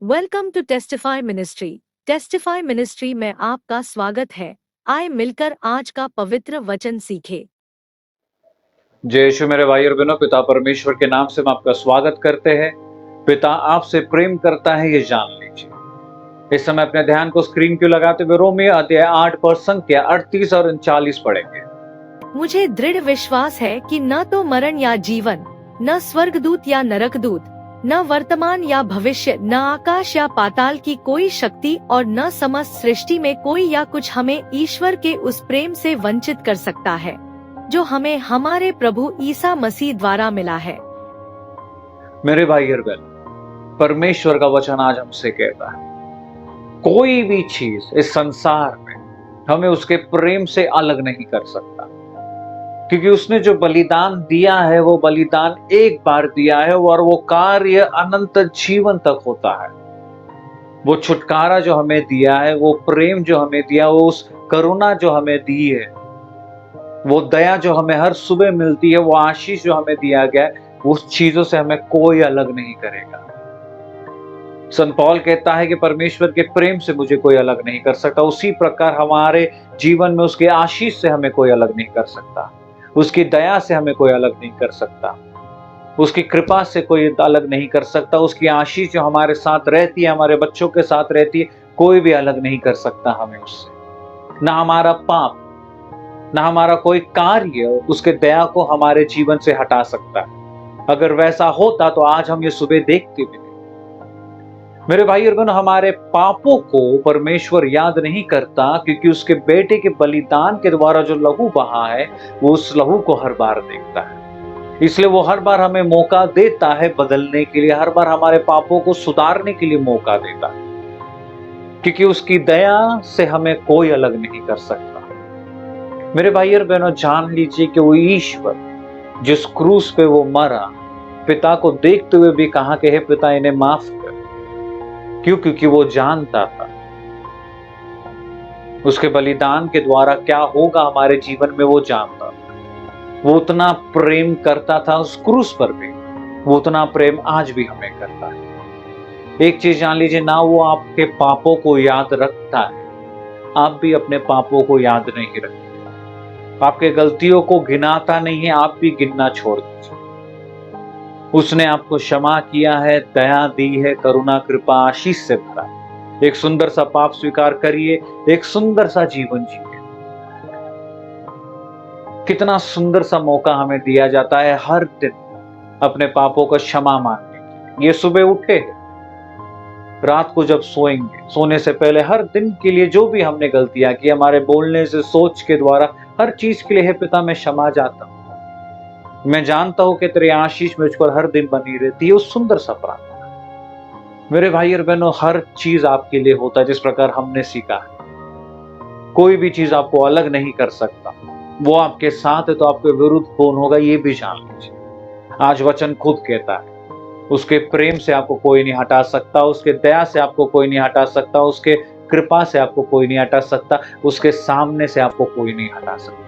Welcome to testify ministry. Testify ministry में आपका स्वागत है। आए मिलकर आज का पवित्र वचन सीखे। जय यीशु मेरे भाई और बहनों, पिता परमेश्वर के नाम से हम आपका स्वागत करते हैं। पिता आपसे प्रेम करता है, ये जान लीजिए। इस समय अपने ध्यान को स्क्रीन क्यों लगाते हुए रोमियो अध्याय 8 पर संख्या 38 और 39 पढ़ेंगे। मुझे दृढ़ विश्वास है कि न तो मरण या जीवन, न स्वर्गदूत या नरकदूत, न वर्तमान या भविष्य, न आकाश या पाताल की कोई शक्ति और न समस्त सृष्टि में कोई या कुछ हमें ईश्वर के उस प्रेम से वंचित कर सकता है जो हमें हमारे प्रभु ईसा मसीह द्वारा मिला है। मेरे भाई और बहन, परमेश्वर का वचन आज हमसे कहता है, कोई भी चीज इस संसार में हमें उसके प्रेम से अलग नहीं कर सकता, क्योंकि उसने जो बलिदान दिया है वो बलिदान एक बार दिया है और वो कार्य अनंत जीवन तक होता है। वो छुटकारा जो हमें दिया है, वो प्रेम जो हमें दिया, वो उस करुणा जो हमें दी है, वो दया जो हमें हर सुबह मिलती है, वो आशीष जो हमें दिया गया है, उस चीजों से हमें कोई अलग नहीं करेगा। संत पौल कहता है कि परमेश्वर के प्रेम से मुझे कोई अलग नहीं कर सकता। उसी प्रकार हमारे जीवन में उसके आशीष से हमें कोई अलग नहीं कर सकता, उसकी दया से हमें कोई अलग नहीं कर सकता, उसकी कृपा से कोई अलग नहीं कर सकता। उसकी आशीष जो हमारे साथ रहती है, हमारे बच्चों के साथ रहती है, कोई भी अलग नहीं कर सकता हमें उससे। ना हमारा पाप, ना हमारा कोई कार्य उसके दया को हमारे जीवन से हटा सकता है। अगर वैसा होता तो आज हम ये सुबह देखते भी नहीं। मेरे भाई और बहनों, हमारे पापों को परमेश्वर याद नहीं करता, क्योंकि उसके बेटे के बलिदान के द्वारा जो लहू बहा है, वो उस लहू को हर बार देखता है। इसलिए वो हर बार हमें मौका देता है बदलने के लिए, हर बार हमारे पापों को सुधारने के लिए मौका देता है, क्योंकि उसकी दया से हमें कोई अलग नहीं कर सकता। मेरे भाई और बहनों, जान लीजिए कि वो ईश्वर जिस क्रूस पे वो मरा, पिता को देखते हुए भी कहा कि हे पिता, इन्हें माफ कर। क्यों? क्योंकि वो जानता था उसके बलिदान के द्वारा क्या होगा हमारे जीवन में, वो जानता था। वो उतना प्रेम करता था उस क्रूस पर भी, वो उतना प्रेम आज भी हमें करता है। एक चीज जान लीजिए, ना वो आपके पापों को याद रखता है, आप भी अपने पापों को याद नहीं रखते। आपके गलतियों को गिनाता नहीं है, आप भी गिनना छोड़ दीजिए। उसने आपको क्षमा किया है, दया दी है, करुणा कृपा आशीष से भरा है। एक सुंदर सा पाप स्वीकार करिए, एक सुंदर सा जीवन जिए। कितना सुंदर सा मौका हमें दिया जाता है हर दिन अपने पापों का क्षमा मांगने के लिए। ये सुबह उठे, रात को जब सोएंगे, सोने से पहले हर दिन के लिए जो भी हमने गलतियां की, हमारे बोलने से, सोच के द्वारा, हर चीज के लिए, हे पिता मैं क्षमा चाहता हूं। मैं जानता हूं कि तेरी आशीष मुझ पर हर दिन बनी रहती है। उस सुंदर सा प्रार्थना। मेरे भाई और बहनों, हर चीज आपके लिए होता है जिस प्रकार हमने सीखा है। कोई भी चीज आपको अलग नहीं कर सकता। वो आपके साथ है तो आपके विरुद्ध कौन होगा, ये भी जान लीजिए। आज वचन खुद कहता है, उसके प्रेम से आपको कोई नहीं हटा सकता, उसके दया से आपको कोई नहीं हटा सकता, उसके कृपा से आपको कोई नहीं हटा सकता, उसके सामने से आपको कोई नहीं हटा सकता।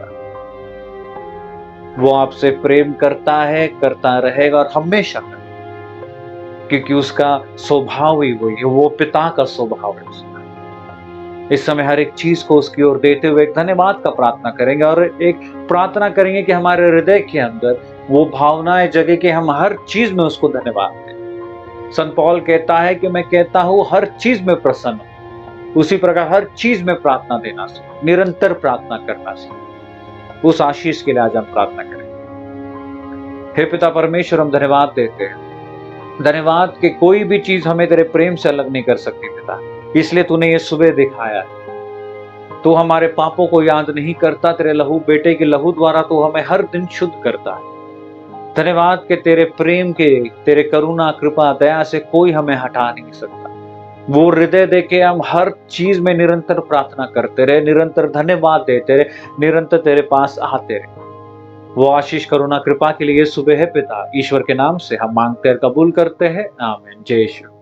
वो आपसे प्रेम करता है, करता रहेगा और हमेशा करेगा, क्योंकि उसका स्वभाव ही वही है। वो पिता का स्वभाव है उसका। इस समय हर एक चीज को उसकी ओर देते हुए एक धन्यवाद का प्रार्थना करेंगे और एक प्रार्थना करेंगे कि हमारे हृदय के अंदर वो भावनाएं जगे कि हम हर चीज में उसको धन्यवाद दें। संत पौल कहता है कि मैं कहता हूं हर चीज में प्रसन्न हूं। उसी प्रकार हर चीज में प्रार्थना देना सीखें, निरंतर प्रार्थना करना सीखें। उस आशीष के लिए आज हम प्रार्थना करें। हे पिता परमेश्वर, हम धन्यवाद देते हैं। धन्यवाद कि कोई भी चीज हमें तेरे प्रेम से अलग नहीं कर सकती पिता, इसलिए तूने ये सुबह दिखाया है। तू हमारे पापों को याद नहीं करता, तेरे लहू, बेटे के लहू द्वारा तू हमें हर दिन शुद्ध करता है। धन्यवाद कि तेरे प्रेम के, तेरे करुणा कृपा दया से कोई हमें हटा नहीं सकता। वो हृदय देके हम हर चीज में निरंतर प्रार्थना करते रहे, निरंतर धन्यवाद देते रहे, निरंतर तेरे पास आते रहे। वो आशीष करुणा कृपा के लिए सुबह है पिता, ईश्वर के नाम से हम मांगते और कबूल करते हैं। आमीन। जय यीशु।